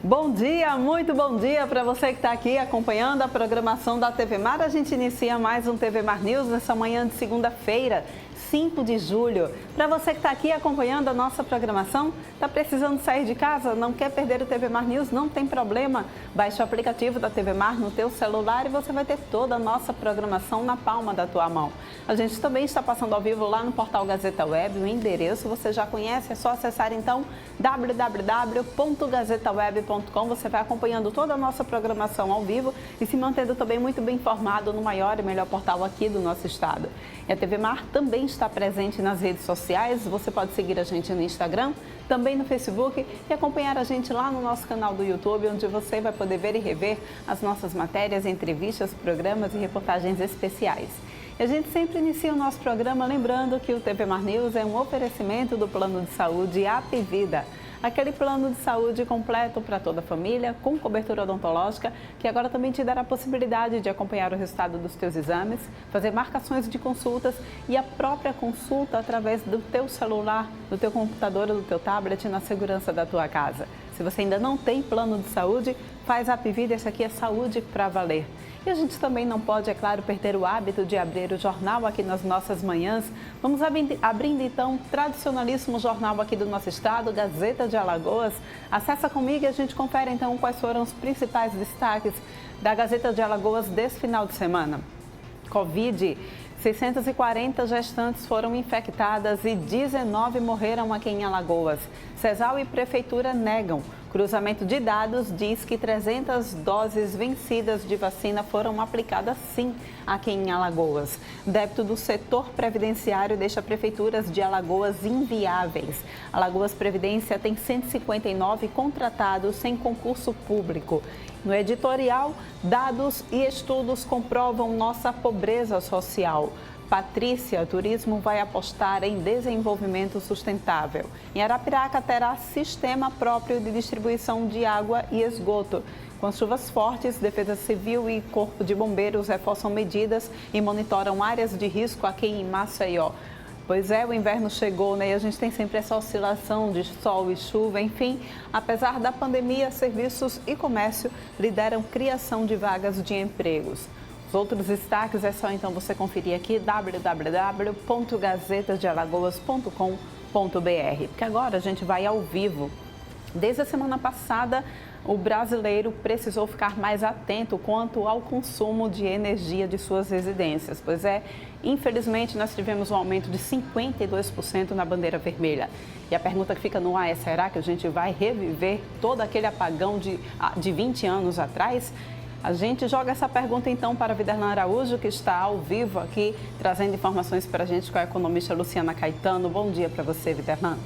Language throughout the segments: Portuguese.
Bom dia, muito bom dia para você que está aqui acompanhando a programação da TV Mar. A gente inicia mais um TV Mar News nessa manhã de segunda-feira, 5 de julho. Para você que está aqui acompanhando a nossa programação, está precisando sair de casa, não quer perder o TV Mar News, não tem problema. Baixe o aplicativo da TV Mar no teu celular e você vai ter toda a nossa programação na palma da tua mão. A gente também está passando ao vivo lá no portal Gazeta Web, o endereço você já conhece, é só acessar então www.gazetaweb.com. Você vai acompanhando toda a nossa programação ao vivo e se mantendo também muito bem informado no maior e melhor portal aqui do nosso estado. E a TV Mar também está presente nas redes sociais, você pode seguir a gente no Instagram, também no Facebook e acompanhar a gente lá no nosso canal do YouTube, onde você vai poder ver e rever as nossas matérias, entrevistas, programas e reportagens especiais. E a gente sempre inicia o nosso programa lembrando que o TV Mar News é um oferecimento do Plano de Saúde Apvida. Aquele plano de saúde completo para toda a família, com cobertura odontológica, que agora também te dará a possibilidade de acompanhar o resultado dos teus exames, fazer marcações de consultas e a própria consulta através do teu celular, do teu computador ou do teu tablet na segurança da tua casa. Se você ainda não tem plano de saúde, faz a Apvida, esse aqui é saúde para valer. E a gente também não pode, é claro, perder o hábito de abrir o jornal aqui nas nossas manhãs. Vamos abrindo então o tradicionalíssimo jornal aqui do nosso estado, Gazeta de Alagoas. Acessa comigo e a gente confere então quais foram os principais destaques da Gazeta de Alagoas desse final de semana. Covid. 640 gestantes foram infectadas e 19 morreram aqui em Alagoas. Cesal e Prefeitura negam. Cruzamento de dados diz que 300 doses vencidas de vacina foram aplicadas sim aqui em Alagoas. Débito do setor previdenciário deixa prefeituras de Alagoas inviáveis. Alagoas Previdência tem 159 contratados sem concurso público. No editorial, dados e estudos comprovam nossa pobreza social. Patrícia, turismo vai apostar em desenvolvimento sustentável. Em Arapiraca terá sistema próprio de distribuição de água e esgoto. Com as chuvas fortes, Defesa Civil e Corpo de Bombeiros reforçam medidas e monitoram áreas de risco aqui em Maceió. Pois é, o inverno chegou, né? E a gente tem sempre essa oscilação de sol e chuva. Enfim, apesar da pandemia, serviços e comércio lideram criação de vagas de empregos. Os outros destaques é só então você conferir aqui www.gazetadealagoas.com.br, porque agora a gente vai ao vivo. Desde a semana passada, o brasileiro precisou ficar mais atento quanto ao consumo de energia de suas residências. Pois é, infelizmente nós tivemos um aumento de 52% na bandeira vermelha. E a pergunta que fica no ar é, será que a gente vai reviver todo aquele apagão de 20 anos atrás? A gente joga essa pergunta então para Viderlan Araújo, que está ao vivo aqui, trazendo informações para a gente com a economista Luciana Caetano. Bom dia para você, Viderlan.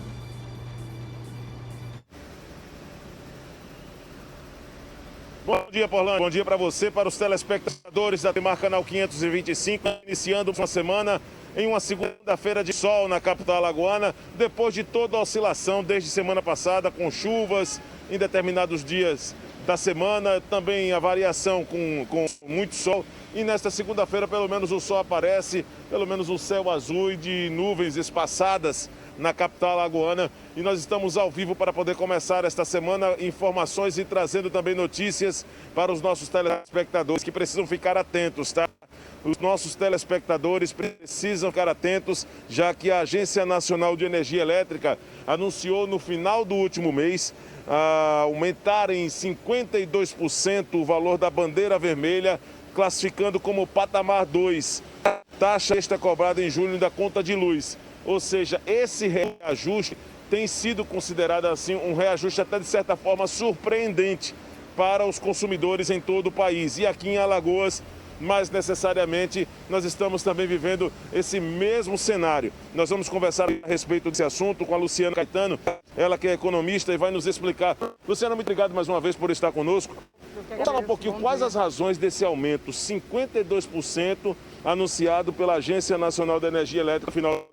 Bom dia, Porlândia. Bom dia para você, para os telespectadores da TV Mar Canal 525, iniciando uma semana em uma segunda-feira de sol na capital alagoana, depois de toda a oscilação desde semana passada, com chuvas em determinados dias da semana, também a variação com muito sol. E nesta segunda-feira, pelo menos o sol aparece, pelo menos o céu azul e de nuvens espaçadas na capital alagoana. E nós estamos ao vivo para poder começar esta semana informações e trazendo também notícias para os nossos telespectadores que precisam ficar atentos, tá? Os nossos telespectadores precisam ficar atentos, já que a Agência Nacional de Energia Elétrica anunciou no final do último mês aumentar em 52% o valor da bandeira vermelha, classificando como patamar 2, taxa extra cobrada em julho da conta de luz. Ou seja, esse reajuste tem sido considerado assim um reajuste até de certa forma surpreendente para os consumidores em todo o país. E aqui em Alagoas, mais necessariamente, nós estamos também vivendo esse mesmo cenário. Nós vamos conversar a respeito desse assunto com a Luciana Caetano, ela que é economista e vai nos explicar. Luciana, muito obrigado mais uma vez por estar conosco. Vamos falar um pouquinho quais as razões desse aumento, 52% anunciado pela Agência Nacional de Energia Elétrica no final.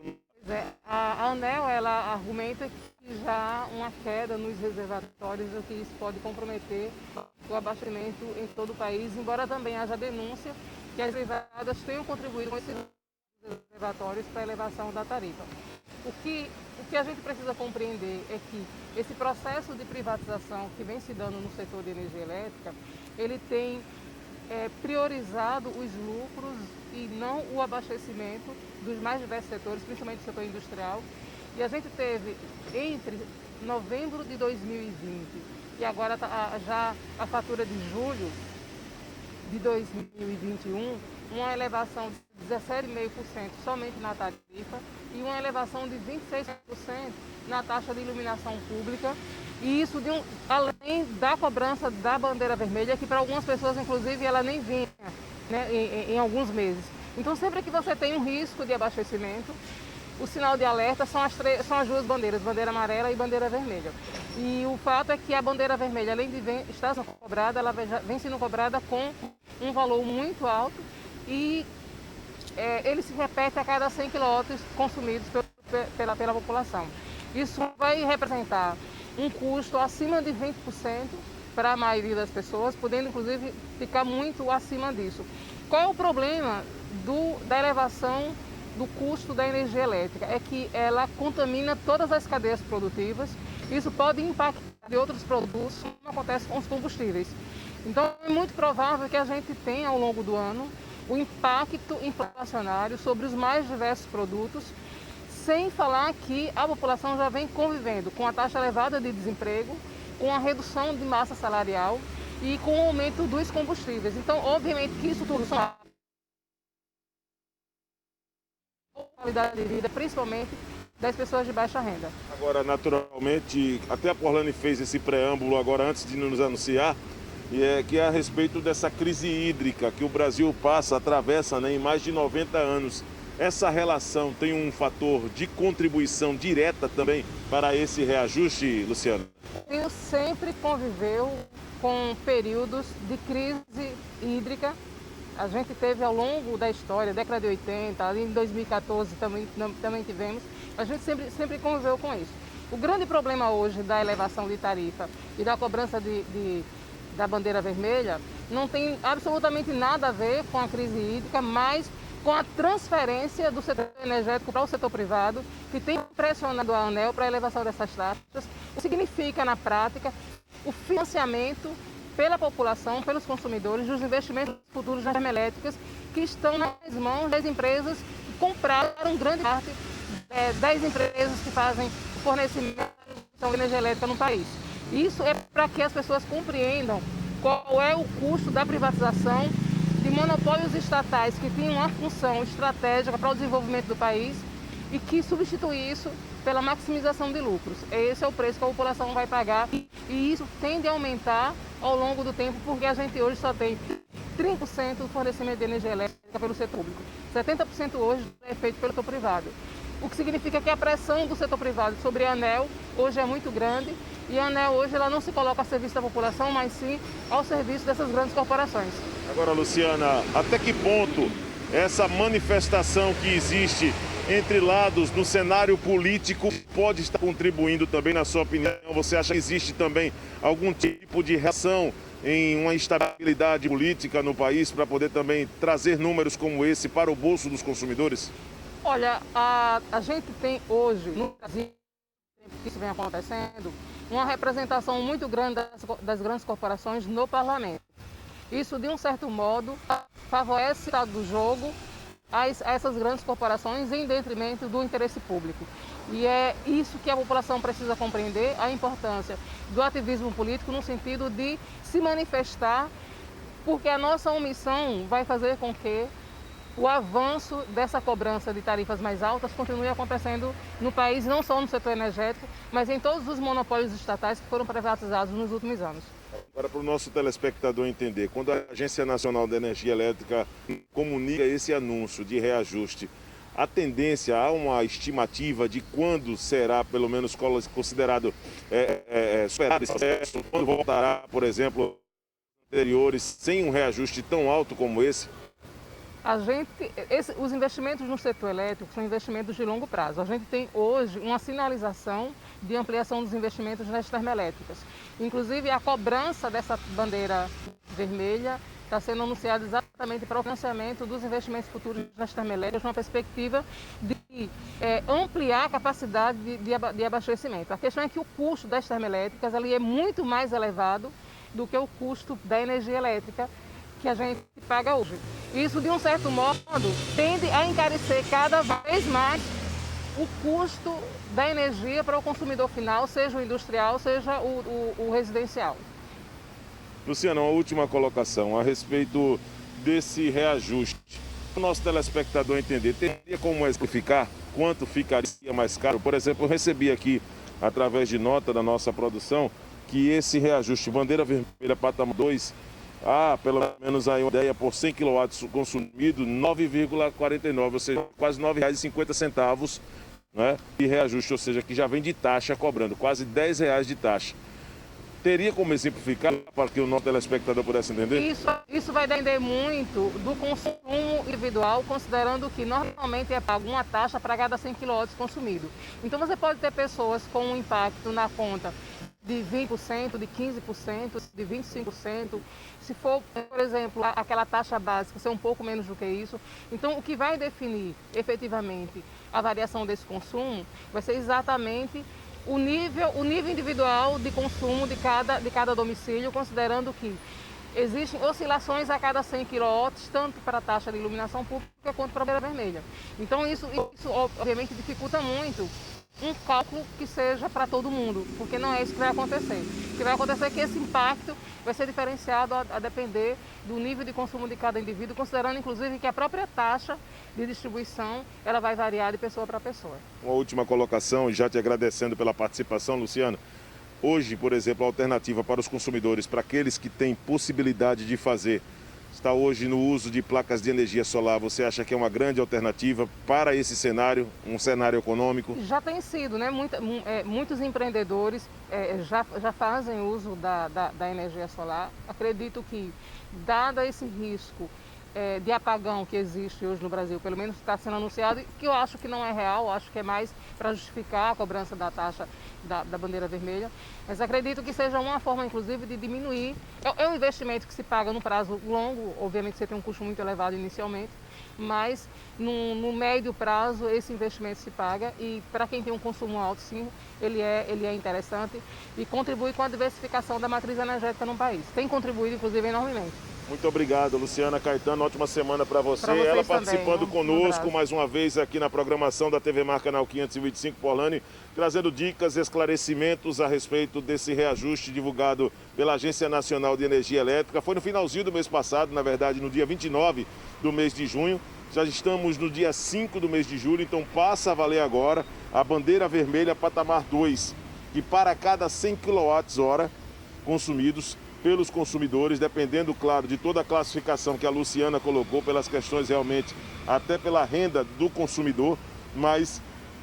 A ANEEL, ela argumenta que já há uma queda nos reservatórios, o que isso pode comprometer o abastecimento em todo o país, embora também haja denúncia que as reservadas tenham contribuído com esses reservatórios para a elevação da tarifa. O que que a gente precisa compreender é que esse processo de privatização que vem se dando no setor de energia elétrica, ele tem priorizado os lucros e não o abastecimento dos mais diversos setores, principalmente do setor industrial. E a gente teve, entre novembro de 2020 e agora já a fatura de julho de 2021, uma elevação de 17,5% somente na tarifa e uma elevação de 26% na taxa de iluminação pública. E isso além da cobrança da bandeira vermelha, que para algumas pessoas, inclusive, ela nem vinha, né, em alguns meses. Então, sempre que você tem um risco de abastecimento, o sinal de alerta são as duas bandeiras, bandeira amarela e bandeira vermelha. E o fato é que a bandeira vermelha, além de estar sendo cobrada, ela vem sendo cobrada com um valor muito alto e ele se repete a cada 100 quilowatts consumidos pela população. Isso vai representar um custo acima de 20% para a maioria das pessoas, podendo inclusive ficar muito acima disso. Qual é o problema da elevação do custo da energia elétrica? É que ela contamina todas as cadeias produtivas. Isso pode impactar de outros produtos, como acontece com os combustíveis. Então é muito provável que a gente tenha ao longo do ano o impacto inflacionário sobre os mais diversos produtos, sem falar que a população já vem convivendo com a taxa elevada de desemprego, com a redução de massa salarial e com o aumento dos combustíveis. Então, obviamente que isso tudo são qualidade de vida, principalmente das pessoas de baixa renda. Agora, naturalmente, até a Porlane fez esse preâmbulo agora antes de nos anunciar, que é a respeito dessa crise hídrica que o Brasil atravessa, né, em mais de 90 anos. Essa relação tem um fator de contribuição direta também para esse reajuste, Luciana? O Brasil sempre conviveu com períodos de crise hídrica. A gente teve ao longo da história, década de 80, ali em 2014 também tivemos. A gente sempre conviveu com isso. O grande problema hoje da elevação de tarifa e da cobrança da bandeira vermelha não tem absolutamente nada a ver com a crise hídrica, mas com a transferência do setor energético para o setor privado, que tem pressionado a ANEEL para a elevação dessas taxas. Significa, na prática, o financiamento pela população, pelos consumidores, dos investimentos futuros nas termoelétricas que estão nas mãos das empresas que compraram grande parte das empresas que fazem o fornecimento de energia elétrica no país. Isso é para que as pessoas compreendam qual é o custo da privatização de monopólios estatais que tinham uma função estratégica para o desenvolvimento do país e que substitui isso pela maximização de lucros. Esse é o preço que a população vai pagar e isso tende a aumentar ao longo do tempo, porque a gente hoje só tem 30% do fornecimento de energia elétrica pelo setor público. 70% hoje é feito pelo setor privado. O que significa que a pressão do setor privado sobre a ANEEL hoje é muito grande e a ANEEL hoje ela não se coloca a serviço da população, mas sim ao serviço dessas grandes corporações. Agora, Luciana, até que ponto essa manifestação que existe entre lados no cenário político pode estar contribuindo também, na sua opinião? Você acha que existe também algum tipo de reação em uma instabilidade política no país para poder também trazer números como esse para o bolso dos consumidores? Olha, a gente tem hoje no Brasil, que isso vem acontecendo, uma representação muito grande das grandes corporações no parlamento. Isso, de um certo modo, favorece o estado do jogo a essas grandes corporações em detrimento do interesse público. E é isso que a população precisa compreender, a importância do ativismo político no sentido de se manifestar, porque a nossa omissão vai fazer com que o avanço dessa cobrança de tarifas mais altas continue acontecendo no país, não só no setor energético, mas em todos os monopólios estatais que foram privatizados nos últimos anos. Agora, para o nosso telespectador entender, quando a Agência Nacional de Energia Elétrica comunica esse anúncio de reajuste, a tendência, há uma estimativa de quando será, pelo menos, considerado superado esse processo, quando voltará, por exemplo, anteriores, sem um reajuste tão alto como esse? Os investimentos no setor elétrico são investimentos de longo prazo. A gente tem hoje uma sinalização de ampliação dos investimentos nas termoelétricas. Inclusive, a cobrança dessa bandeira vermelha está sendo anunciado exatamente para o financiamento dos investimentos futuros nas termoelétricas, uma perspectiva de ampliar a capacidade de abastecimento. A questão é que o custo das termoelétricas ali é muito mais elevado do que o custo da energia elétrica que a gente paga hoje. Isso, de um certo modo, tende a encarecer cada vez mais o custo da energia para o consumidor final, seja o industrial, seja o residencial. Luciana, uma última colocação a respeito desse reajuste. O nosso telespectador entender, teria como exemplificar quanto ficaria mais caro? Por exemplo, eu recebi aqui, através de nota da nossa produção, que esse reajuste bandeira vermelha patamar 2, pelo menos aí uma ideia, por 100 kW consumido, 9,49, ou seja, quase R$ 9,50, né, de reajuste, ou seja, que já vem de taxa cobrando, quase R$ 10 de taxa. Teria como exemplificar para que o nosso telespectador pudesse entender? Isso vai depender muito do consumo individual, considerando que normalmente é pago uma taxa para cada 100 kW consumido. Então você pode ter pessoas com um impacto na conta de 20%, de 15%, de 25%. Se for, por exemplo, aquela taxa básica ser um pouco menos do que isso. Então, o que vai definir efetivamente a variação desse consumo vai ser exatamente o nível individual de consumo de cada domicílio, considerando que existem oscilações a cada 100 kW, tanto para a taxa de iluminação pública quanto para a bandeira vermelha. Então, isso obviamente dificulta muito um cálculo que seja para todo mundo, porque não é isso que vai acontecer. O que vai acontecer é que esse impacto vai ser diferenciado a depender do nível de consumo de cada indivíduo, considerando inclusive que a própria taxa de distribuição ela vai variar de pessoa para pessoa. Uma última colocação, já te agradecendo pela participação, Luciana. Hoje, por exemplo, a alternativa para os consumidores, para aqueles que têm possibilidade de fazer, está hoje no uso de placas de energia solar. Você acha que é uma grande alternativa para esse cenário, um cenário econômico? Já tem sido, né? Muitos empreendedores já fazem uso da energia solar. Acredito que, dado esse risco de apagão que existe hoje no Brasil, pelo menos está sendo anunciado, que eu acho que não é real, acho que é mais para justificar a cobrança da taxa da bandeira vermelha, mas acredito que seja uma forma, inclusive, de diminuir. É um investimento que se paga no prazo longo, obviamente você tem um custo muito elevado inicialmente, mas no médio prazo esse investimento se paga e para quem tem um consumo alto, sim, ele é interessante e contribui com a diversificação da matriz energética no país. Tem contribuído, inclusive, enormemente. Muito obrigado, Luciana Caetano. Ótima semana para você. Pra Ela também, participando conosco mais uma vez aqui na programação da TV Mar Canal 525 Polani, trazendo dicas, esclarecimentos a respeito desse reajuste divulgado pela Agência Nacional de Energia Elétrica. Foi no finalzinho do mês passado, na verdade, no dia 29 do mês de junho. Já estamos no dia 5 do mês de julho, então passa a valer agora a bandeira vermelha patamar 2, que para cada 100 kWh consumidos pelos consumidores, dependendo, claro, de toda a classificação que a Luciana colocou, pelas questões realmente, até pela renda do consumidor, mas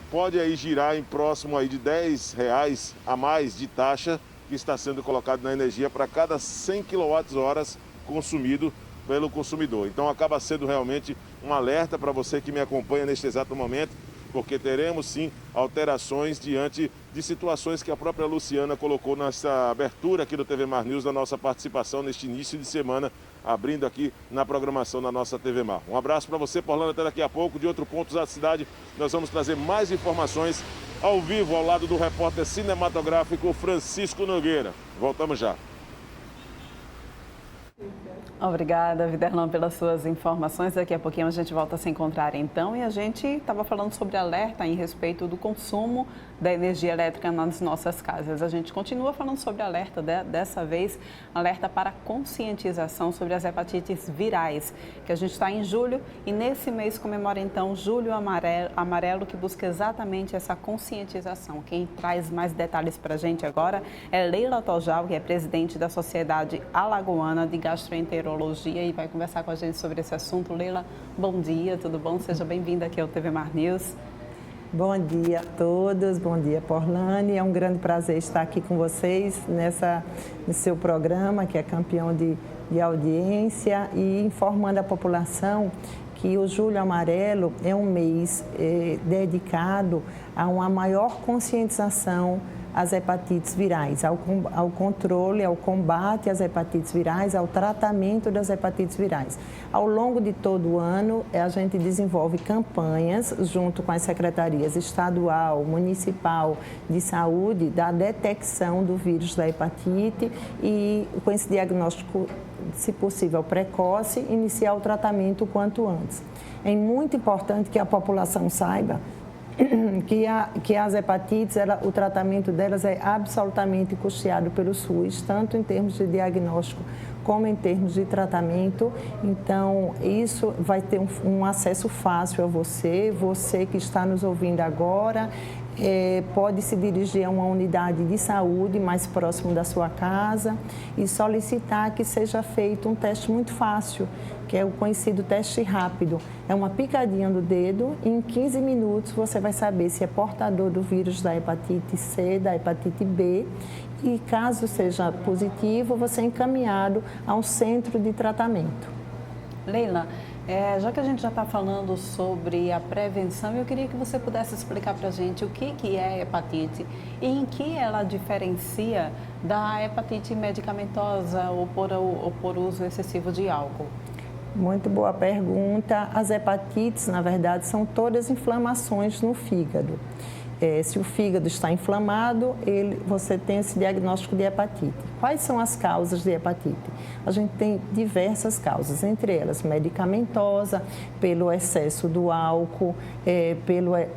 pode aí girar em próximo aí de R$10 a mais de taxa que está sendo colocado na energia para cada 100 kWh consumido pelo consumidor. Então acaba sendo realmente um alerta para você que me acompanha neste exato momento, porque teremos sim alterações diante de situações que a própria Luciana colocou nessa abertura aqui do TV Mar News, da nossa participação neste início de semana, abrindo aqui na programação da nossa TV Mar. Um abraço para você, Porlando, até daqui a pouco. De outros pontos da cidade, nós vamos trazer mais informações ao vivo, ao lado do repórter cinematográfico Francisco Nogueira. Voltamos já. Obrigada, Viderlan, pelas suas informações. Daqui a pouquinho a gente volta a se encontrar então. E a gente estava falando sobre alerta em respeito do consumo da energia elétrica nas nossas casas. A gente continua falando sobre alerta, dessa vez alerta para conscientização sobre as hepatites virais, que a gente está em julho e nesse mês comemora então Julho Amarelo, que busca exatamente essa conscientização. Quem traz mais detalhes para a gente agora é Leila Tojal, que é presidente da Sociedade Alagoana de Gastroenterologia e vai conversar com a gente sobre esse assunto. Leila, bom dia, tudo bom? Seja bem-vinda aqui ao TV Mar News. Bom dia a todos, bom dia, Porlani. É um grande prazer estar aqui com vocês no seu programa, que é campeão de audiência, e informando a população que o Julho Amarelo é um mês dedicado a uma maior conscientização às hepatites virais, ao controle, ao combate às hepatites virais, ao tratamento das hepatites virais. Ao longo de todo o ano, a gente desenvolve campanhas junto com as secretarias estadual, municipal de saúde da detecção do vírus da hepatite e com esse diagnóstico, se possível, precoce, iniciar o tratamento o quanto antes. É muito importante que a população saiba que as hepatites, o tratamento delas é absolutamente custeado pelo SUS, tanto em termos de diagnóstico como em termos de tratamento. Então, isso vai ter um acesso fácil a você que está nos ouvindo agora, pode se dirigir a uma unidade de saúde mais próximo da sua casa e solicitar que seja feito um teste muito fácil, que é o conhecido teste rápido. É uma picadinha do dedo e em 15 minutos você vai saber se é portador do vírus da hepatite C, da hepatite B e, caso seja positivo, você é encaminhado a um centro de tratamento. Leila, já que a gente já está falando sobre a prevenção, eu queria que você pudesse explicar para a gente o que é hepatite e em que ela diferencia da hepatite medicamentosa ou por uso excessivo de álcool. Muito boa pergunta. As hepatites, na verdade, são todas inflamações no fígado. Se o fígado está inflamado, você tem esse diagnóstico de hepatite. Quais são as causas de hepatite? A gente tem diversas causas, entre elas medicamentosa, pelo excesso do álcool,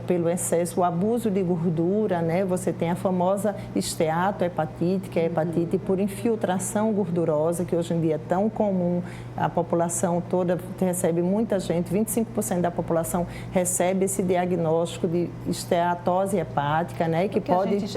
pelo excesso, o abuso de gordura, né? Você tem a famosa esteatohepatite, que é a hepatite por infiltração gordurosa, que hoje em dia é tão comum, a população toda recebe, muita gente, 25% da população recebe esse diagnóstico de esteatose hepática, né?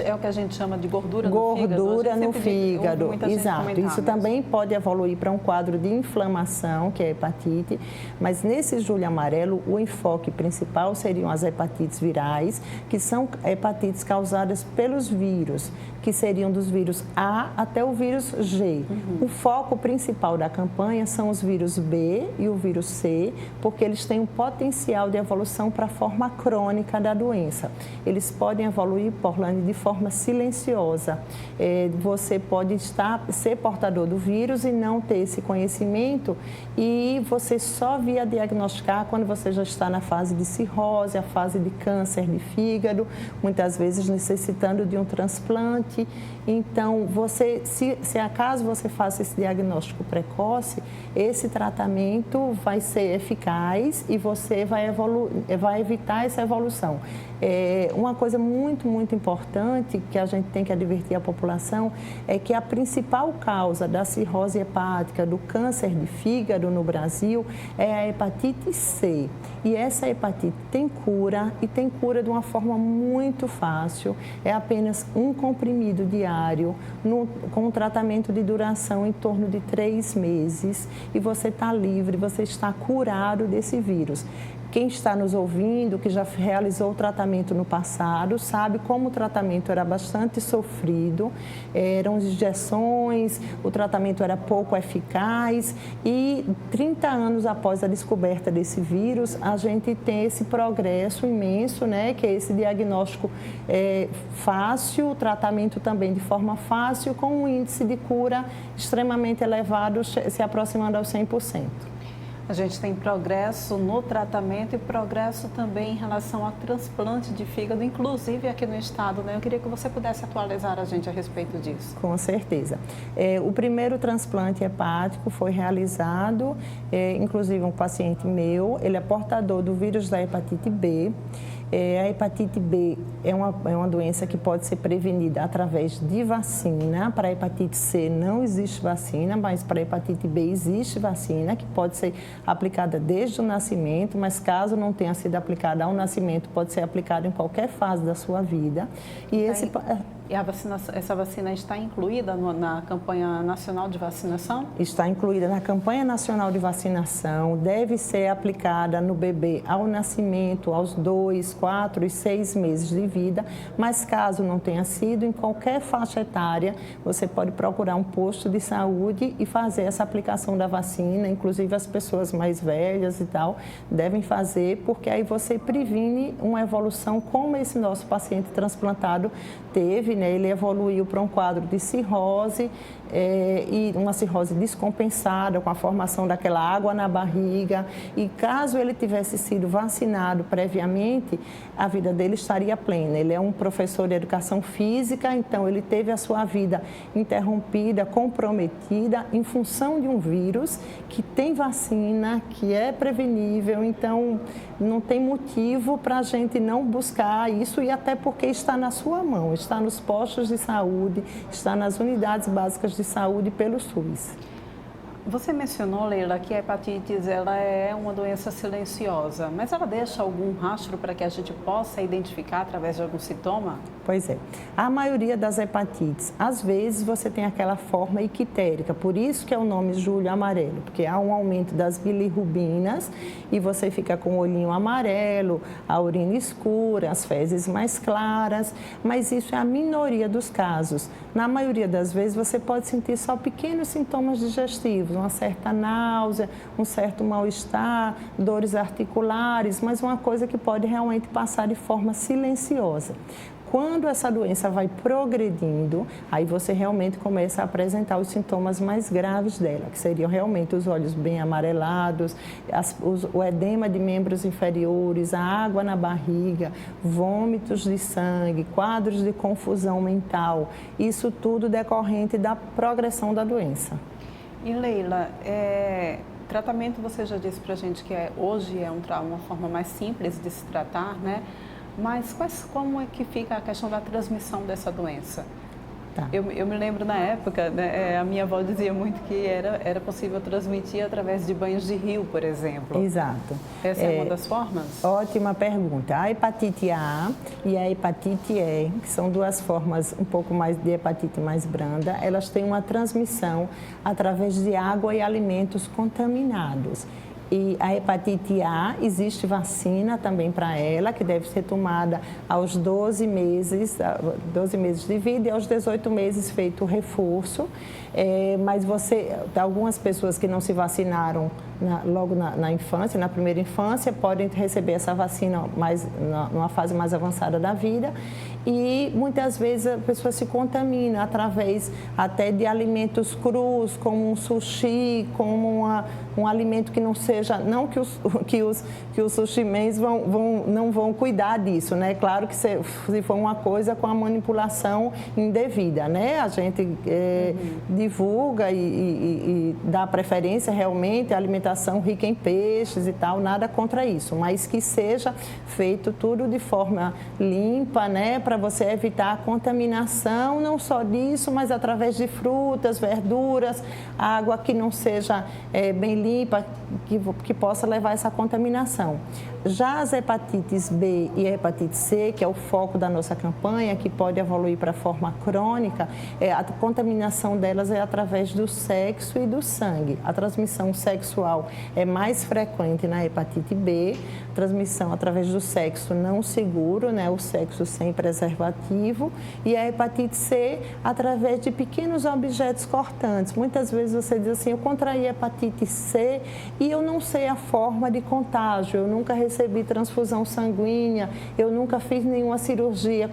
É o que a gente chama de gordura no fígado. Gordura no fígado, exato. Isso também pode evoluir para um quadro de inflamação, que é a hepatite, mas nesse julho amarelo, o enfoque principal seriam as hepatites virais, que são hepatites causadas pelos vírus, que seriam dos vírus A até o vírus G. O foco principal da campanha são os vírus B e o vírus C, porque eles têm um potencial de evolução para a forma crônica da doença. Eles podem evoluir, Porlane, de forma silenciosa. Você pode ser portador do vírus e não ter esse conhecimento e você só via diagnosticar quando você já está na fase de cirrose, a fase de câncer de fígado, muitas vezes necessitando de um transplante. Então, se acaso você faça esse diagnóstico precoce, esse tratamento vai ser eficaz e você vai evitar essa evolução. Uma coisa muito, muito importante que a gente tem que advertir a população é que a principal causa da cirrose hepática, do câncer de fígado no Brasil, é a hepatite C. E essa hepatite tem cura e tem cura de uma forma muito fácil. É apenas um comprimido diário com um tratamento de duração em torno de 3 meses e você está livre, você está curado desse vírus. Quem está nos ouvindo, que já realizou o tratamento no passado, sabe como o tratamento era bastante sofrido, eram injeções, o tratamento era pouco eficaz e 30 anos após a descoberta desse vírus, a gente tem esse progresso imenso, né, que é esse diagnóstico fácil, tratamento também de forma fácil, com um índice de cura extremamente elevado, se aproximando aos 100%. A gente tem progresso no tratamento e progresso também em relação ao transplante de fígado, inclusive aqui no estado, né? Eu queria que você pudesse atualizar a gente a respeito disso. Com certeza. O primeiro transplante hepático foi realizado, inclusive um paciente meu, ele é portador do vírus da hepatite B. A hepatite B é uma doença que pode ser prevenida através de vacina. Para a hepatite C não existe vacina, mas para a hepatite B existe vacina que pode ser aplicada desde o nascimento, mas caso não tenha sido aplicada ao nascimento, pode ser aplicada em qualquer fase da sua vida. E essa vacina está incluída na campanha nacional de vacinação? Está incluída na campanha nacional de vacinação, deve ser aplicada no bebê ao nascimento, aos 2, 4 e 6 meses de vida, mas caso não tenha sido, em qualquer faixa etária, você pode procurar um posto de saúde e fazer essa aplicação da vacina, inclusive as pessoas mais velhas e tal, devem fazer, porque aí você previne uma evolução como esse nosso paciente transplantado teve, né, ele evoluiu para um quadro de cirrose, e uma cirrose descompensada, com a formação daquela água na barriga, e caso ele tivesse sido vacinado previamente, a vida dele estaria plena. Ele é um professor de educação física, então ele teve a sua vida interrompida, comprometida, em função de um vírus que tem vacina, que é prevenível, então não tem motivo para a gente não buscar isso, e até porque está na sua mão, está nos postos de saúde, está nas unidades básicas de saúde pelo SUS. Você mencionou, Leila, que a hepatites ela é uma doença silenciosa, mas ela deixa algum rastro para que a gente possa identificar através de algum sintoma? Pois é. A maioria das hepatites, às vezes você tem aquela forma ictérica, por isso que é o nome julho amarelo, porque há um aumento das bilirrubinas e você fica com o olhinho amarelo, a urina escura, as fezes mais claras, mas isso é a minoria dos casos. Na maioria das vezes você pode sentir só pequenos sintomas digestivos, uma certa náusea, um certo mal-estar, dores articulares, mas uma coisa que pode realmente passar de forma silenciosa. Quando essa doença vai progredindo, aí você realmente começa a apresentar os sintomas mais graves dela, que seriam realmente os olhos bem amarelados, o edema de membros inferiores, a água na barriga, vômitos de sangue, quadros de confusão mental, isso tudo decorrente da progressão da doença. E Leila, tratamento você já disse pra gente que hoje é uma forma mais simples de se tratar, né? Mas como é que fica a questão da transmissão dessa doença? Tá. Eu me lembro na época, né, a minha avó dizia muito que era possível transmitir através de banhos de rio, por exemplo. Exato. Essa é uma das formas? Ótima pergunta. A hepatite A e a hepatite E, que são duas formas um pouco mais de hepatite mais branda, elas têm uma transmissão através de água e alimentos contaminados. E a hepatite A, existe vacina também para ela, que deve ser tomada aos 12 meses de vida e aos 18 meses feito o reforço. Mas algumas pessoas que não se vacinaram logo na infância, na primeira infância, podem receber essa vacina numa fase mais avançada da vida. E muitas vezes a pessoa se contamina através até de alimentos crus, como um sushi, como um alimento que não seja, não que os sushimens não vão cuidar disso, né? Claro que se for uma coisa com a manipulação indevida, né? A gente divulga e dá preferência realmente à alimentação rica em peixes e tal, nada contra isso, mas que seja feito tudo de forma limpa, né? Para você evitar a contaminação, não só disso, mas através de frutas, verduras, água que não seja bem limpa, que possa levar essa contaminação. Já as hepatites B e a hepatite C, que é o foco da nossa campanha, que pode evoluir para a forma crônica, a contaminação delas é através do sexo e do sangue. A transmissão sexual é mais frequente na hepatite B, transmissão através do sexo não seguro, né, o sexo sem preservativo, e a hepatite C através de pequenos objetos cortantes. Muitas vezes você diz assim, eu contraí hepatite C e eu não sei a forma de contágio, eu nunca recebi transfusão sanguínea, eu nunca fiz nenhuma cirurgia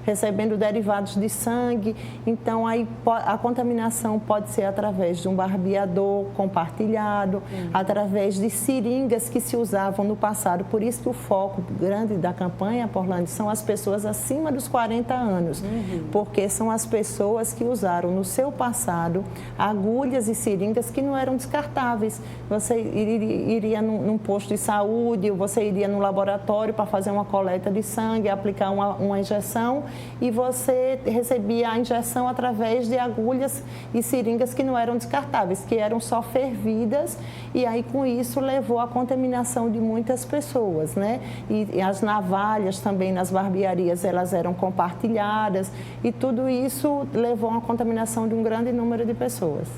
recebendo derivados de sangue, então aí a contaminação pode ser através de um barbeador compartilhado, através de seringas que se usavam no passado, por isso que o foco grande da campanha, Porlandi, são as pessoas acima dos 40 anos, porque são as pessoas que usaram no seu passado agulhas e seringas que não eram descartáveis. Você iria num posto de saúde, você iria no laboratório para fazer uma coleta de sangue, aplicar uma injeção, e você recebia a injeção através de agulhas e seringas que não eram descartáveis, que eram só fervidas, e aí com isso levou à contaminação de muitas pessoas, né? E as navalhas também nas barbearias, elas eram compartilhadas, e tudo isso levou à contaminação de um grande número de pessoas.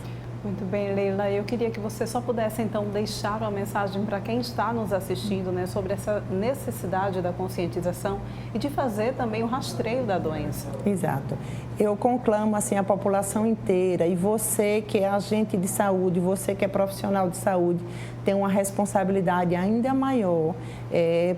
Muito bem, Leila. Eu queria que você só pudesse, então, deixar uma mensagem para quem está nos assistindo, né, sobre essa necessidade da conscientização e de fazer também o rastreio da doença. Exato. Eu conclamo, assim, a população inteira, e você que é agente de saúde, você que é profissional de saúde, tem uma responsabilidade ainda maior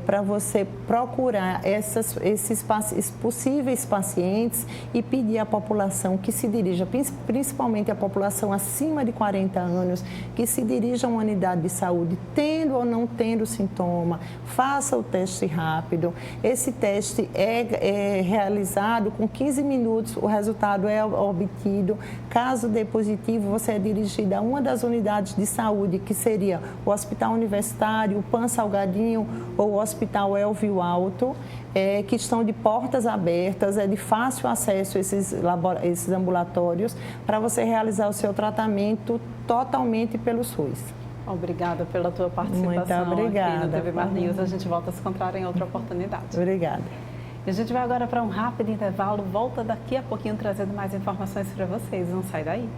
para você procurar esses possíveis pacientes e pedir à população que se dirija, principalmente a população acima de 40 anos, que se dirija a uma unidade de saúde, tendo ou não tendo sintoma, faça o teste rápido. Esse teste é realizado com 15 minutos, o resultado é obtido. Caso dê positivo, você é dirigido a uma das unidades de saúde, que seria o Hospital Universitário, o PAN Salgadinho ou o Hospital Elvio Alto, que estão de portas abertas, é de fácil acesso esses ambulatórios, para você realizar o seu tratamento totalmente pelo SUS. Obrigada pela tua participação. Muito obrigada. Aqui no TV Mar News. A gente volta a se encontrar em outra oportunidade. Obrigada. E a gente vai agora para um rápido intervalo, volta daqui a pouquinho trazendo mais informações para vocês. Não sai daí.